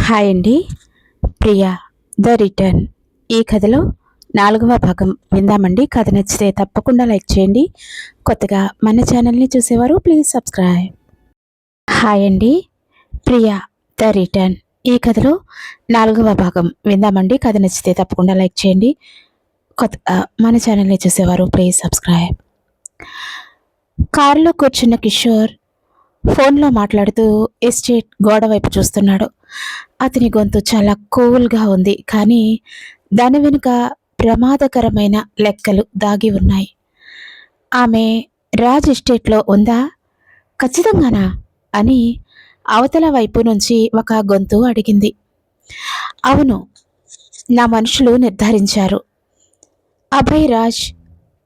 Hi అండి. Priya the return ఈ కథలో 4వ భాగం విందామండి. కథ నచ్చితే తప్పకుండా లైక్ చేయండి. కొత్తగా మన ఛానల్ని చూసేవారు ప్లీజ్ సబ్స్క్రైబ్. హాయ్ అండి. ప్రియా ద రిటర్న్ ఈ కథలో 4వ భాగం విందామండి. కథ నచ్చితే తప్పకుండా లైక్ చేయండి. కొత్తగా మన ఛానల్ని చూసేవారు ప్లీజ్ సబ్స్క్రైబ్. కారులో కూర్చున్న కిషోర్ ఫోన్లో మాట్లాడుతూ ఎస్టేట్ గోడ వైపు చూస్తున్నాడు. అతని గొంతు చాలా కూల్గా ఉంది, కానీ దాని వెనుక ప్రమాదకరమైన లెక్కలు దాగి ఉన్నాయి. ఆమె రాజ్ ఎస్టేట్లో ఉందా? ఖచ్చితంగానా అని అవతల వైపు నుంచి ఒక గొంతు అడిగింది. అవును, నా మనుషులు నిర్ధారించారు. అభయ్ రాజ్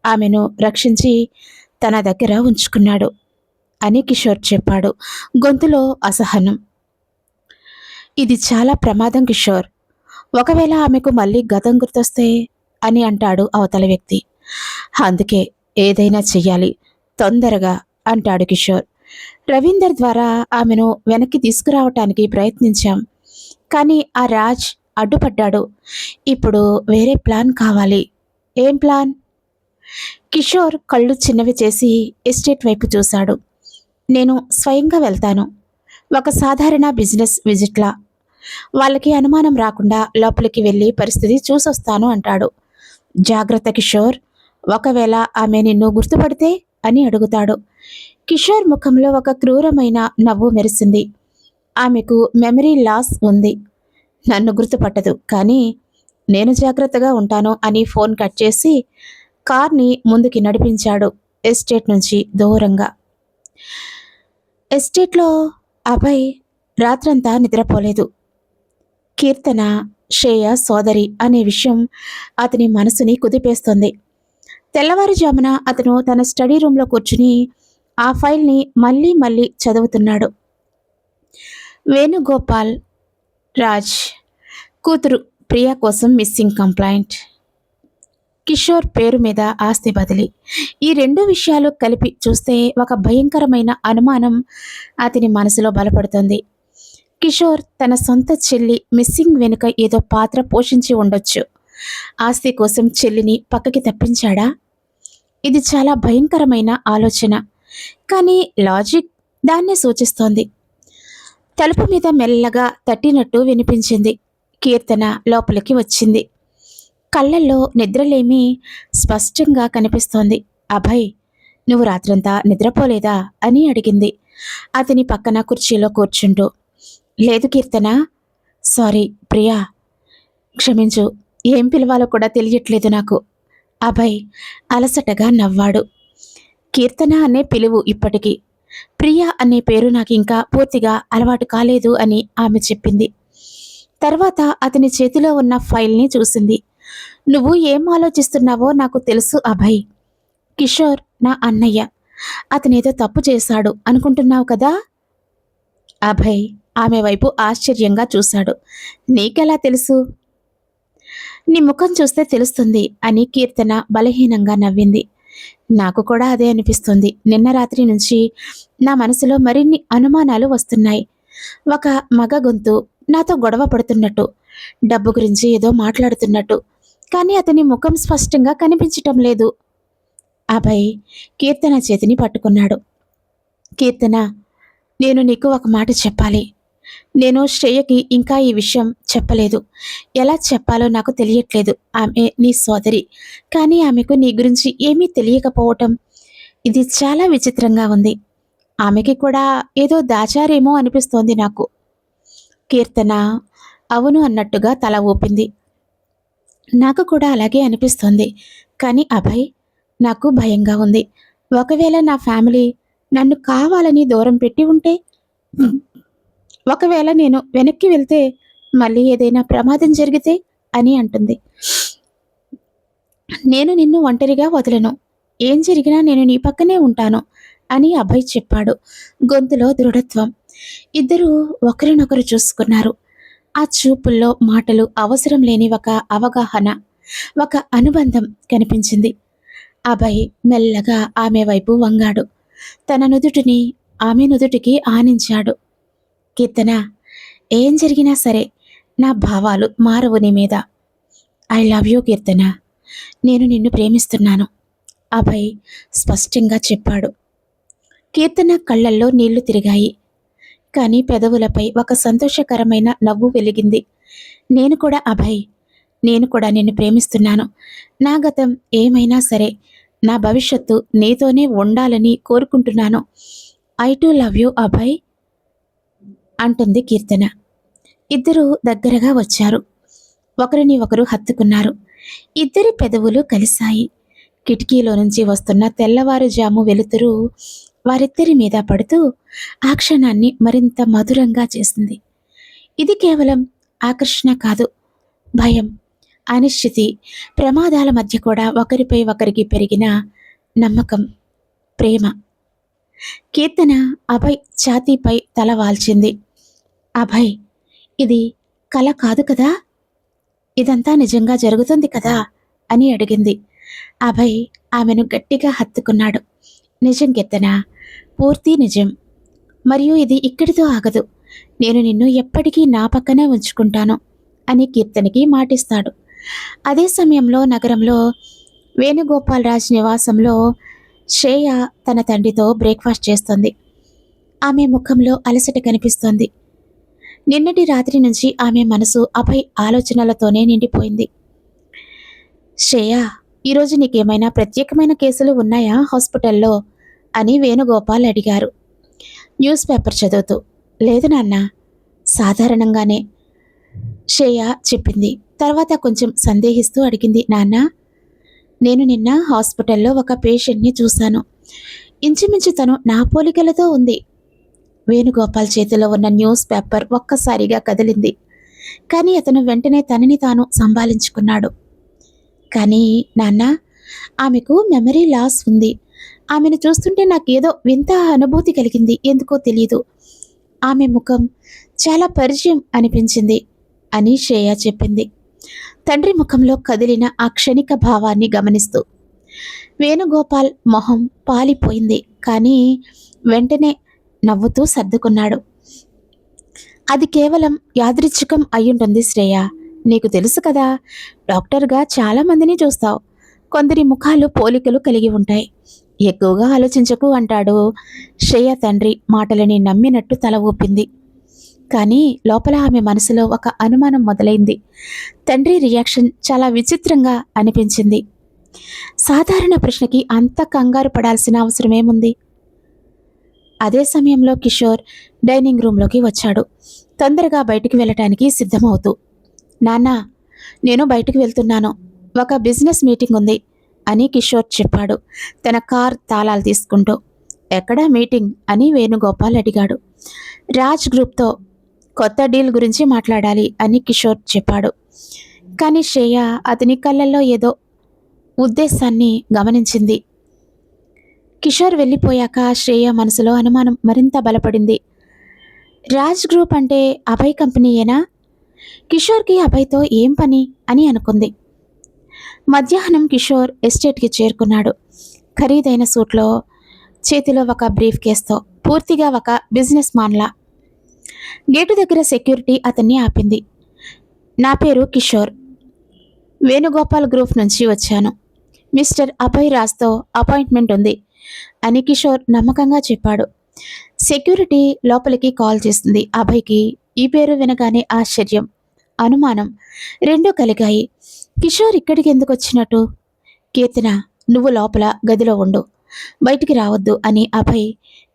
ఆమెను రక్షించి తన దగ్గర ఉంచుకున్నాడు అని కిషోర్ చెప్పాడు, గొంతులో అసహనం. ఇది చాలా ప్రమాదం కిషోర్. ఒకవేళ ఆమెకు మళ్ళీ గతం గుర్తొస్తే అని అంటాడు అవతల వ్యక్తి. అందుకే ఏదైనా చెయ్యాలి, తొందరగా అంటాడు కిషోర్. రవీందర్ ద్వారా ఆమెను వెనక్కి తీసుకురావటానికి ప్రయత్నించాం, కానీ ఆ రాజ్ అడ్డుపడ్డాడు. ఇప్పుడు వేరే ప్లాన్ కావాలి. ఏం ప్లాన్? కిషోర్ కళ్ళు చిన్నవి చేసి ఎస్టేట్ వైపు చూశాడు. నేను స్వయంగా వెళ్తాను, ఒక సాధారణ బిజినెస్ విజిట్లా. వాళ్ళకి అనుమానం రాకుండా లోపలికి వెళ్ళి పరిస్థితి చూసొస్తాను అంటాడు. జాగ్రత్త కిషోర్, ఒకవేళ ఆమె నిన్ను గుర్తుపడితే అని అడుగుతాడు. కిషోర్ ముఖంలో ఒక క్రూరమైన నవ్వు మెరిసింది. ఆమెకు మెమరీ లాస్ ఉంది, నన్ను గుర్తుపట్టదు, కానీ నేను జాగ్రత్తగా ఉంటాను అని ఫోన్ కట్ చేసి కార్ని ముందుకి నడిపించాడు, ఎస్టేట్ నుంచి దూరంగా. ఎస్టేట్లో అభయ్ రాత్రంతా నిద్రపోలేదు. కీర్తన శ్రేయ సోదరి అనే విషయం అతని మనసుని కుదిపేస్తుంది. తెల్లవారుజామున అతను తన స్టడీ రూమ్లో కూర్చుని ఆ ఫైల్ని మళ్ళీ మళ్ళీ చదువుతున్నాడు. వేణుగోపాల్ రాజ్ కూతురు ప్రియా కోసం మిస్సింగ్ కంప్లైంట్, కిషోర్ పేరు మీద ఆస్తి బదిలీ. ఈ రెండు విషయాలు కలిపి చూస్తే ఒక భయంకరమైన అనుమానం అతని మనసులో బలపడుతుంది. కిషోర్ తన సొంత చెల్లి మిస్సింగ్ వెనుక ఏదో పాత్ర పోషించి ఉండొచ్చు. ఆస్తి కోసం చెల్లిని పక్కకి తప్పించాడా? ఇది చాలా భయంకరమైన ఆలోచన, కానీ లాజిక్ దాన్నే సూచిస్తోంది. తలుపు మీద మెల్లగా తట్టినట్టు వినిపించింది. కీర్తన లోపలికి వచ్చింది. కళ్ళల్లో నిద్రలేమి స్పష్టంగా కనిపిస్తోంది. అభయ్, నువ్వు రాత్రంతా నిద్రపోలేదా అని అడిగింది అతని పక్కన కుర్చీలో కూర్చుంటూ. లేదు కీర్తన, సారీ ప్రియా, క్షమించు, ఏం పిలవాలో కూడా తెలియట్లేదు నాకు. అభయ్ అలసటగా నవ్వాడు. కీర్తన అనే పిలువు ఇప్పటికీ, ప్రియా అనే పేరు నాకు ఇంకా పూర్తిగా అలవాటు కాలేదు అని ఆమె చెప్పింది. తర్వాత అతని చేతిలో ఉన్న ఫైల్ని చూసింది. నువ్వు ఏం ఆలోచిస్తున్నావో నాకు తెలుసు అభయ్. కిషోర్ నా అన్నయ్య, అతనేదో తప్పు చేశాడు అనుకుంటున్నావు కదా? అభయ్ ఆమె వైపు ఆశ్చర్యంగా చూశాడు. నీకెలా తెలుసు? నీ ముఖం చూస్తే తెలుస్తుంది అని కీర్తన బలహీనంగా నవ్వింది. నాకు కూడా అదే అనిపిస్తుంది. నిన్న రాత్రి నుంచి నా మనసులో మరిన్ని అనుమానాలు వస్తున్నాయి. ఒక మగ గొంతు నాతో గొడవ పడుతున్నట్టు, డబ్బు గురించి ఏదో మాట్లాడుతున్నట్టు, కానీ అతని ముఖం స్పష్టంగా కనిపించటం లేదు. అభయ్ కీర్తన చేతిని పట్టుకున్నాడు. కీర్తన, నేను నీకు ఒక మాట చెప్పాలి. నేను శ్రేయకి ఇంకా ఈ విషయం చెప్పలేదు. ఎలా చెప్పాలో నాకు తెలియట్లేదు. ఆమె నీ సోదరి, కానీ ఆమెకు నీ గురించి ఏమీ తెలియకపోవటం, ఇది చాలా విచిత్రంగా ఉంది. ఆమెకి కూడా ఏదో దాచారేమో అనిపిస్తోంది నాకు. కీర్తన అవును అన్నట్టుగా తల ఊపింది. నాకు కూడా అలాగే అనిపిస్తోంది, కానీ అభయ్, నాకు భయంగా ఉంది. ఒకవేళ నా ఫ్యామిలీ నన్ను కావాలని దూరం పెట్టి ఉంటే, ఒకవేళ నేను వెనక్కి వెళ్తే మళ్ళీ ఏదైనా ప్రమాదం జరిగితే అని అంటుంది. నేను నిన్ను ఒంటరిగా వదలను, ఏం జరిగినా నేను నీ పక్కనే ఉంటాను అని అభయ్ చెప్పాడు, గొంతులో దృఢత్వం. ఇద్దరూ ఒకరినొకరు చూసుకున్నారు. ఆ చూపుల్లో మాటలు అవసరం లేని ఒక అవగాహన, ఒక అనుబంధం కనిపించింది. అభయ్ మెల్లగా ఆమె వైపు వంగాడు. తన నుదుటిని ఆమె నుదుటికి ఆనించాడు. కీర్తన, ఏం జరిగినా సరే నా భావాలు మారవు నీ మీద. ఐ లవ్ యూ కీర్తన. నేను నిన్ను ప్రేమిస్తున్నాను, అభయ్ స్పష్టంగా చెప్పాడు. కీర్తన కళ్ళల్లో నీళ్లు తిరిగాయి. కానీ పెదవులపై ఒక సంతోషకరమైన నవ్వు వెలిగింది. నేను కూడా అభయ్, నేను కూడా నిన్ను ప్రేమిస్తున్నాను. నా గతం ఏమైనా సరే నా భవిష్యత్తు నీతోనే ఉండాలని కోరుకుంటున్నాను. I to love you Abhay అంటుంది కీర్తన. ఇద్దరూ దగ్గరగా వచ్చారు. ఒకరిని ఒకరు హత్తుకున్నారు. ఇద్దరి పెదవులు కలిశాయి. కిటికీలో నుంచి వస్తున్న తెల్లవారుజాము వెలుతురు వారిద్దరి మీద పడుతూ ఆ క్షణాన్ని మరింత మధురంగా చేసింది. ఇది కేవలం ఆకర్షణ కాదు, భయం, అనిశ్చితి, ప్రమాదాల మధ్య కూడా ఒకరిపై ఒకరికి పెరిగిన నమ్మకం, ప్రేమ. కీర్తన అభయ్ ఛాతీపై తల వాల్చింది. అభయ్, ఇది కల కాదు కదా, ఇదంతా నిజంగా జరుగుతుంది కదా అని అడిగింది. అభయ్ ఆమెను గట్టిగా హత్తుకున్నాడు. నిజం కీర్తన, పూర్తి నిజం. మరియు ఇది ఇక్కడితో ఆగదు. నేను నిన్ను ఎప్పటికీ నా పక్కనే ఉంచుకుంటాను అని కీర్తనకి మాటిస్తాడు. అదే సమయంలో నగరంలో వేణుగోపాలరాజ్ నివాసంలో శ్రేయ తన తండ్రితో బ్రేక్ఫాస్ట్ చేస్తోంది. ఆమె ముఖంలో అలసట కనిపిస్తోంది. నిన్నటి రాత్రి నుంచి ఆమె మనసు అభయ్ ఆలోచనలతోనే నిండిపోయింది. శ్రేయ, ఈరోజు నీకేమైనా ప్రత్యేకమైన కేసులు ఉన్నాయా హాస్పిటల్లో అని వేణుగోపాల్ అడిగారు న్యూస్ పేపర్ చదువుతూ. లేదు నాన్న, సాధారణంగానే శ్రేయ చెప్పింది. తర్వాత కొంచెం సందేహిస్తూ అడిగింది, నాన్న, నేను నిన్న హాస్పిటల్లో ఒక పేషెంట్ని చూశాను. ఇంచుమించు తను నా పోలికలతో ఉంది. వేణుగోపాల్ చేతిలో ఉన్న న్యూస్ పేపర్ ఒక్కసారిగా కదిలింది. కానీ అతను వెంటనే తనని తాను సంభాళించుకున్నాడు. కానీ నాన్న, ఆమెకు మెమరీ లాస్ ఉంది. ఆమెను చూస్తుంటే నాకేదో వింత అనుభూతి కలిగింది, ఎందుకో తెలీదు. ఆమె ముఖం చాలా పరిచయం అనిపించింది అని శ్రేయ చెప్పింది, తండ్రి ముఖంలో కదిలిన ఆ క్షణిక భావాన్ని గమనిస్తూ. వేణుగోపాల్ మొహం పాలిపోయింది. కానీ వెంటనే నవ్వుతూ సర్దుకున్నాడు. అది కేవలం యాదృచ్ఛికం అయ్యుంటుంది శ్రేయ. నీకు తెలుసు కదా, డాక్టర్గా చాలా మందిని చూస్తావు. కొందరి ముఖాలు పోలికలు కలిగి ఉంటాయి. ఎక్కువగా ఆలోచించకు అంటాడు. శ్రేయ తండ్రి మాటలని నమ్మినట్టు తల ఊపింది. కానీ లోపల ఆమె మనసులో ఒక అనుమానం మొదలైంది. తండ్రి రియాక్షన్ చాలా విచిత్రంగా అనిపించింది. సాధారణ ప్రశ్నకి అంత కంగారు పడాల్సిన అవసరమేముంది? అదే సమయంలో కిషోర్ డైనింగ్ రూమ్లోకి వచ్చాడు, తొందరగా బయటికి వెళ్ళటానికి సిద్ధమవుతూ. నాన్న, నేను బయటికి వెళ్తున్నాను, ఒక బిజినెస్ మీటింగ్ ఉంది అని కిషోర్ చెప్పాడు తన కార్ తాళాలు తీసుకుంటూ. ఎక్కడా మీటింగ్ అని వేణుగోపాల్ అడిగాడు. రాజ్ గ్రూప్తో కొత్త డీల్ గురించి మాట్లాడాలి అని కిషోర్ చెప్పాడు. కానీ శ్రేయ అతని కళ్ళల్లో ఏదో ఉద్దేశాన్ని గమనించింది. కిషోర్ వెళ్ళిపోయాక శ్రేయ మనసులో అనుమానం మరింత బలపడింది. రాజ్ గ్రూప్ అంటే అభయ్ కంపెనీయేనా? కిషోర్కి అభయ్తో ఏం పని అని అనుకుంది. మధ్యాహ్నం కిషోర్ ఎస్టేట్కి చేరుకున్నాడు. ఖరీదైన సూట్లో, చేతిలో ఒక బ్రీఫ్ కేస్తో, పూర్తిగా ఒక బిజినెస్ మాన్లా. గేటు దగ్గర సెక్యూరిటీ అతన్ని ఆపింది. నా పేరు కిషోర్, వేణుగోపాల్ గ్రూప్ నుంచి వచ్చాను. మిస్టర్ అభయ్ రాజ్తో అపాయింట్మెంట్ ఉంది అని కిషోర్ నమ్మకంగా చెప్పాడు. సెక్యూరిటీ లోపలికి కాల్ చేసింది. అభయ్కి ఈ పేరు వినగానే ఆశ్చర్యం, అనుమానం రెండూ కలిగాయి. కిషోర్ ఇక్కడికి ఎందుకు వచ్చినట్టు? కీర్తన, నువ్వు లోపల గదిలో ఉండు, బయటికి రావద్దు అని అభయ్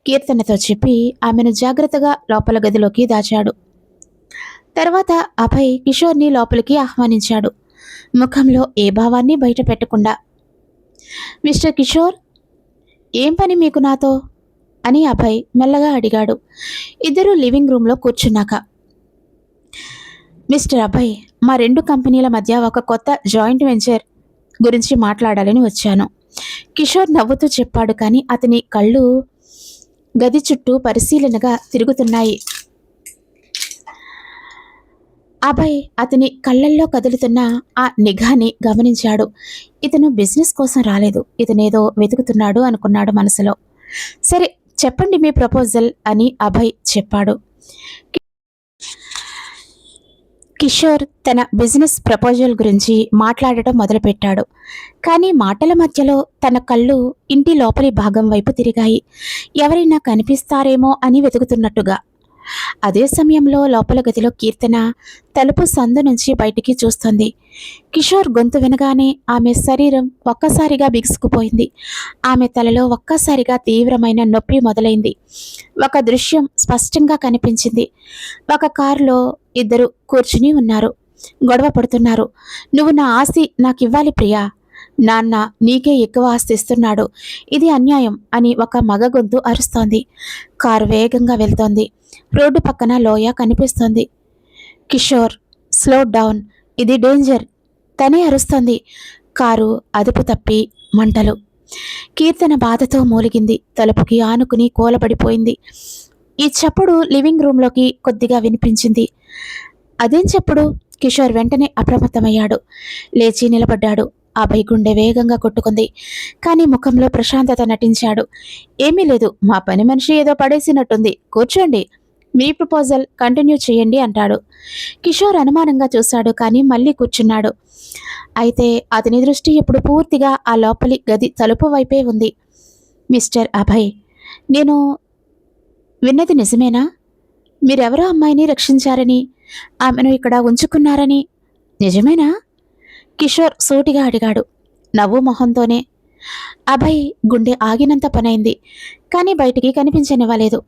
కీర్తనతో చెప్పి ఆమెను జాగ్రత్తగా లోపల గదిలోకి దాచాడు. తర్వాత అభయ్ కిషోర్ని లోపలికి ఆహ్వానించాడు, ముఖంలో ఏ భావాన్ని బయట పెట్టకుండా. మిస్టర్ కిషోర్, ఏం పని మీకు నాతో అని అభయ్ మెల్లగా అడిగాడు. ఇద్దరూ లివింగ్ రూమ్లో కూర్చున్నాక, మిస్టర్ అభయ్, మా రెండు కంపెనీల మధ్య ఒక కొత్త జాయింట్ వెంచర్ గురించి మాట్లాడాలని వచ్చాను. కిషోర్ నవ్వుతూ చెప్పాడు. కానీ అతని కళ్ళు గది చుట్టూ పరిశీలనగా తిరుగుతున్నాయి. అభయ్ అతని కళ్ళల్లో కదులుతున్న ఆ నిఘాని గమనించాడు. ఇతను బిజినెస్ కోసం రాలేదు, ఇతనేదో వెతుకుతున్నాడు అనుకున్నాడు మనసులో. సరే చెప్పండి మీ ప్రపోజల్ అని అభయ్ చెప్పాడు. కిషోర్ తన బిజినెస్ ప్రపోజల్ గురించి మాట్లాడటం మొదలుపెట్టాడు. కానీ మాటల మధ్యలో తన కళ్ళు ఇంటి లోపలి భాగం వైపు తిరిగాయి. ఎవరైనా కనిపిస్తారేమో అని వెతుకుతున్నట్టుగా. అదే సమయంలో లోపల గదిలో కీర్తన తలుపు సందు నుంచి బయటికి చూస్తుంది. కిషోర్ గొంతు వినగానే ఆమె శరీరం ఒక్కసారిగా బిగుసుకుపోయింది. ఆమె తలలో ఒక్కసారిగా తీవ్రమైన నొప్పి మొదలైంది. ఒక దృశ్యం స్పష్టంగా కనిపించింది. ఒక కారులో ఇద్దరు కూర్చుని ఉన్నారు. గొడవ పడుతున్నారు. "నువ్వు నా ఆస్తి నాకివ్వాలి ప్రియా. నాన్న నీకే ఎక్కువ ఆస్తి ఇస్తున్నాడు. ఇది అన్యాయం" అని ఒక మగ గొంతు అరుస్తోంది. కారు వేగంగా వెళ్తోంది. రోడ్డు పక్కన లోయ కనిపిస్తోంది. "Kishore, slow down. ఇది డేంజర్" తనే అరుస్తోంది. కారు అదుపు తప్పి మంటలు. కీర్తన బాధతో మూలిగింది. తలుపుకి ఆనుకుని కూలబడిపోయింది. ఈ చప్పుడు లివింగ్ రూంలోకి కొద్దిగా వినిపించింది. "అదేం చప్పుడు?" కిషోర్ వెంటనే అప్రమత్తమయ్యాడు. లేచి నిలబడ్డాడు. అభయ్ గుండె వేగంగా కొట్టుకుంది. కానీ ముఖంలో ప్రశాంతత నటించాడు. "ఏమీ లేదు, మా పని మనిషి ఏదో పడేసినట్టుంది. కూర్చోండి. మీ ప్రపోజల్ కంటిన్యూ చేయండి" అంటాడు. కిషోర్ అనుమానంగా చూశాడు. కానీ మళ్ళీ కూర్చున్నాడు. అయితే అతని దృష్టి ఇప్పుడు పూర్తిగా ఆ లోపలి గది తలుపు వైపే ఉంది. "మిస్టర్ అభయ్, నేను విన్నది నిజమేనా? మీరెవరో అమ్మాయిని రక్షించారని, ఆమెను ఇక్కడ ఉంచుకున్నారని నిజమేనా?" కిషోర్ సూటిగా అడిగాడు, నవ్వు మొహంతోనే. అభయ్ గుండె ఆగినంత పనైంది. కానీ బయటికి కనిపించనివ్వలేదు.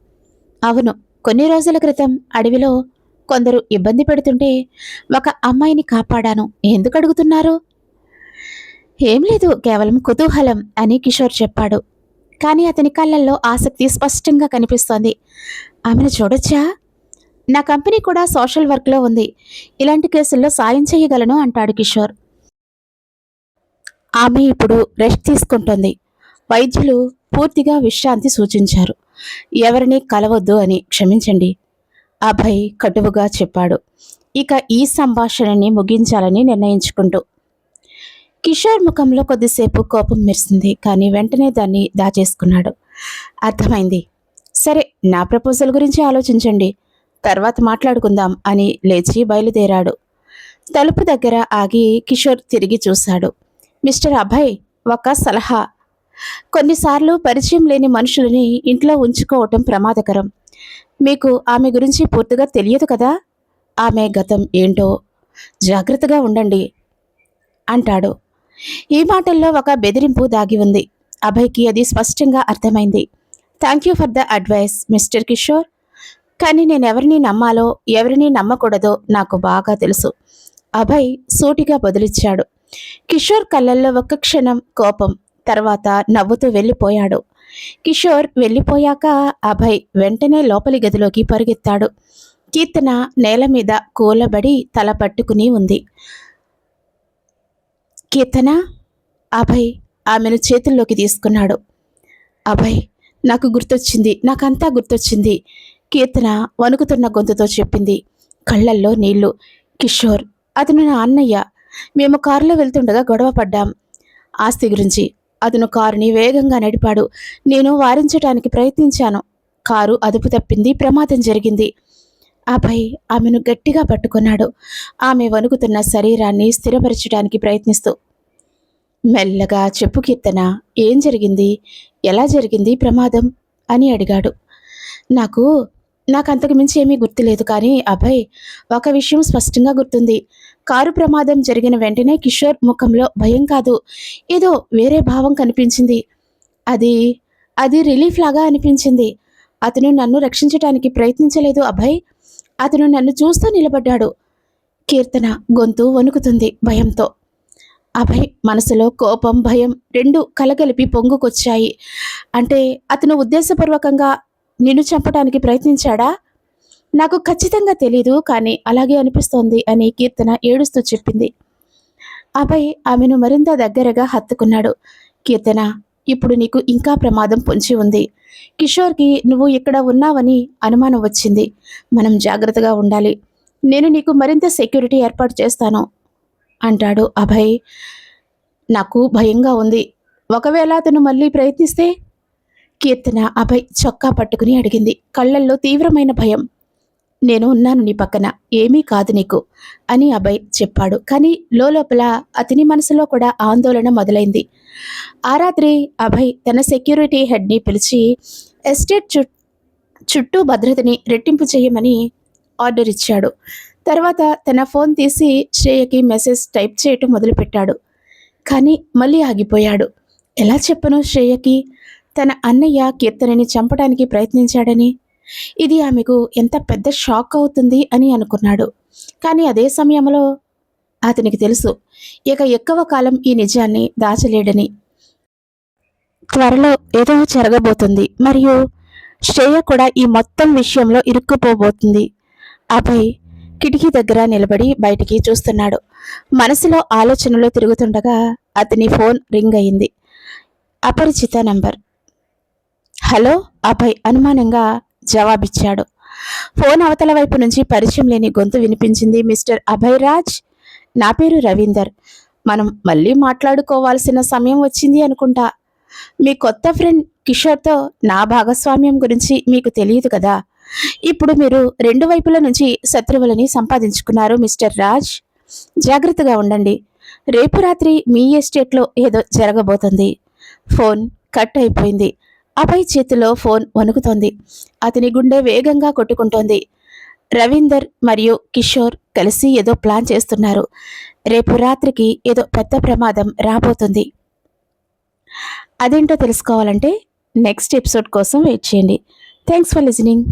"అవును, కొన్ని రోజుల క్రితం అడవిలో కొందరు ఇబ్బంది పెడుతుంటే ఒక అమ్మాయిని కాపాడాను. ఎందుకు అడుగుతున్నారు?" "ఏం లేదు, కేవలం కుతూహలం" అని కిషోర్ చెప్పాడు. కానీ అతని కళ్ళల్లో ఆసక్తి స్పష్టంగా కనిపిస్తోంది. "ఆమెను చూడొచ్చా? నా కంపెనీ కూడా సోషల్ వర్క్లో ఉంది. ఇలాంటి కేసుల్లో సాయం చేయగలను" అంటాడు కిషోర్. "ఆమె ఇప్పుడు రెస్ట్ తీసుకుంటోంది. వైద్యులు పూర్తిగా విశ్రాంతి సూచించారు. ఎవరినీ కలవద్దు అని. క్షమించండి" అభయ్ కటువుగా చెప్పాడు. ఇక ఈ సంభాషణని ముగించాలని నిర్ణయించుకుంటూ. కిషోర్ ముఖంలో కొద్దిసేపు కోపం మెరిసింది. కానీ వెంటనే దాన్ని దాచేసుకున్నాడు. "అర్థమైంది. సరే, నా ప్రపోజల్ గురించి ఆలోచించండి. తర్వాత మాట్లాడుకుందాం" అని లేచి బయలుదేరాడు. తలుపు దగ్గర ఆగి కిషోర్ తిరిగి చూశాడు. "మిస్టర్ అభయ్, ఒక సలహా. కొన్నిసార్లు పరిచయం లేని మనుషులని ఇంట్లో ఉంచుకోవటం ప్రమాదకరం. మీకు ఆమె గురించి పూర్తిగా తెలియదు కదా. ఆమె గతం ఏంటో. జాగ్రత్తగా ఉండండి" అంటాడు. ఈ మాటల్లో ఒక బెదిరింపు దాగి ఉంది. అభయ్కి అది స్పష్టంగా అర్థమైంది. "Thank you for the advice mister Kishore. కానీ నేనెవరిని నమ్మాలో ఎవరిని నమ్మకూడదో నాకు బాగా తెలుసు" అభయ్ సూటిగా బదులిచ్చాడు. కిషోర్ కళ్ళల్లో ఒక్క క్షణం కోపం, తర్వాత నవ్వుతూ వెళ్ళిపోయాడు. కిషోర్ వెళ్ళిపోయాక అభయ్ వెంటనే లోపలి గదిలోకి పరుగెత్తాడు. కీర్తన నేల మీద కూలబడి తల పట్టుకుని ఉంది. "కీర్తన!" అభయ్ ఆమెను చేతుల్లోకి తీసుకున్నాడు. "అభయ్, నాకు గుర్తొచ్చింది, నాకంతా గుర్తొచ్చింది" కీర్తన వణుకుతున్న గొంతుతో చెప్పింది. కళ్ళల్లో నీళ్లు. "కిషోర్, అతను నా అన్నయ్య. మేము కారులో వెళ్తుండగా గొడవ పడ్డాం ఆస్తి గురించి. అతను కారుని వేగంగా నడిపాడు. నేను వారించడానికి ప్రయత్నించాను. కారు అదుపు తప్పింది. ప్రమాదం జరిగింది." అభయ్ ఆమెను గట్టిగా పట్టుకున్నాడు. ఆమె వణుకుతున్న శరీరాన్ని స్థిరపరచడానికి ప్రయత్నిస్తూ. "మెల్లగా చెప్పు కీర్తన, ఏం జరిగింది? ఎలా జరిగింది ప్రమాదం?" అని అడిగాడు. నాకంతకు మించి ఏమీ గుర్తులేదు. కానీ అభయ్, ఒక విషయం స్పష్టంగా గుర్తుంది. కారు ప్రమాదం జరిగిన వెంటనే కిషోర్ ముఖంలో భయం కాదు, ఏదో వేరే భావం కనిపించింది. అది అది రిలీఫ్ లాగా అనిపించింది. అతను నన్ను రక్షించటానికి ప్రయత్నించలేదు అభయ్. అతను నన్ను చూస్తూ నిలబడ్డాడు." కీర్తన గొంతు వణుకుతుంది భయంతో. అభయ్ మనసులో కోపం, భయం రెండు కలగలిపి పొంగుకొచ్చాయి. "అంటే అతను ఉద్దేశపూర్వకంగా నిన్ను చంపడానికి ప్రయత్నించాడా?" "నాకు ఖచ్చితంగా తెలీదు, కానీ అలాగే అనిపిస్తోంది" అని కీర్తన ఏడుస్తూ చెప్పింది. అభయ్ ఆమెను మరింత దగ్గరగా హత్తుకున్నాడు. "కీర్తన, ఇప్పుడు నీకు ఇంకా ప్రమాదం పొంచి ఉంది. కిషోర్కి నువ్వు ఇక్కడ ఉన్నావని అనుమానం వచ్చింది. మనం జాగ్రత్తగా ఉండాలి. నేను నీకు మరింత సెక్యూరిటీ ఏర్పాటు చేస్తాను" అంటాడు అభయ్. "నాకు భయంగా ఉంది. ఒకవేళ అతను మళ్ళీ ప్రయత్నిస్తే?" కీర్తన అభయ్ చొక్కా పట్టుకుని అడిగింది. కళ్ళల్లో తీవ్రమైన భయం. నేను ఉన్నాను నీ పక్కన, ఏమీ కాదు నీకు అని అభయ్ చెప్పాడు. కానీ లోపల అతని మనసులో కూడా ఆందోళన మొదలైంది. ఆ రాత్రి అభయ్ తన సెక్యూరిటీ హెడ్ని పిలిచి ఎస్టేట్ చుట్టూ భద్రతని రెట్టింపు చేయమని ఆర్డర్ ఇచ్చాడు. తర్వాత తన ఫోన్ తీసి శ్రేయకి మెసేజ్ టైప్ చేయటం మొదలుపెట్టాడు. కానీ మళ్ళీ ఆగిపోయాడు. ఎలా చెప్పను శ్రేయకి తన అన్నయ్య కీర్తనని చంపడానికి ప్రయత్నించాడని? ఇది ఆమెకు ఎంత పెద్ద షాక్ అవుతుంది అని అనుకున్నాడు. కానీ అదే సమయంలో అతనికి తెలుసు, ఇక ఎక్కువ కాలం ఈ నిజాన్ని దాచలేడని. త్వరలో ఏదో జరగబోతుంది మరియు శ్రేయ కూడా ఈ మొత్తం విషయంలో ఇరుక్కుపోబోతుంది. అభయ్ కిటికీ దగ్గర నిలబడి బయటికి చూస్తున్నాడు. మనసులో ఆలోచనలు తిరుగుతుండగా అతని ఫోన్ రింగ్ అయింది. అపరిచిత నంబర్. హలో అభయ్ అనుమానంగా జవాబిచ్చాడు. ఫోన్ అవతల వైపు నుంచి పరిచయం లేని గొంతు వినిపించింది. మిస్టర్ అభయ్ రాజ్, నా పేరు రవీందర్. మనం మళ్ళీ మాట్లాడుకోవాల్సిన సమయం వచ్చింది అనుకుంటా. మీ కొత్త ఫ్రెండ్ కిషోర్తో నా భాగస్వామ్యం గురించి మీకు తెలియదు కదా. ఇప్పుడు మీరు రెండు వైపుల నుంచి శత్రువులని సంపాదించుకున్నారు మిస్టర్ రాజ్. జాగ్రత్తగా ఉండండి. రేపు రాత్రి మీ ఎస్టేట్లో ఏదో జరగబోతుంది. ఫోన్ కట్ అయిపోయింది. అభయ్ చేతిలో ఫోన్ వణుకుతోంది. అతని గుండె వేగంగా కొట్టుకుంటోంది. రవీందర్ మరియు కిషోర్ కలిసి ఏదో ప్లాన్ చేస్తున్నారు. రేపు రాత్రికి ఏదో పెద్ద ప్రమాదం రాబోతుంది. అదేంటో తెలుసుకోవాలంటే నెక్స్ట్ ఎపిసోడ్ కోసం వెయిట్ చేయండి. Thanks for listening.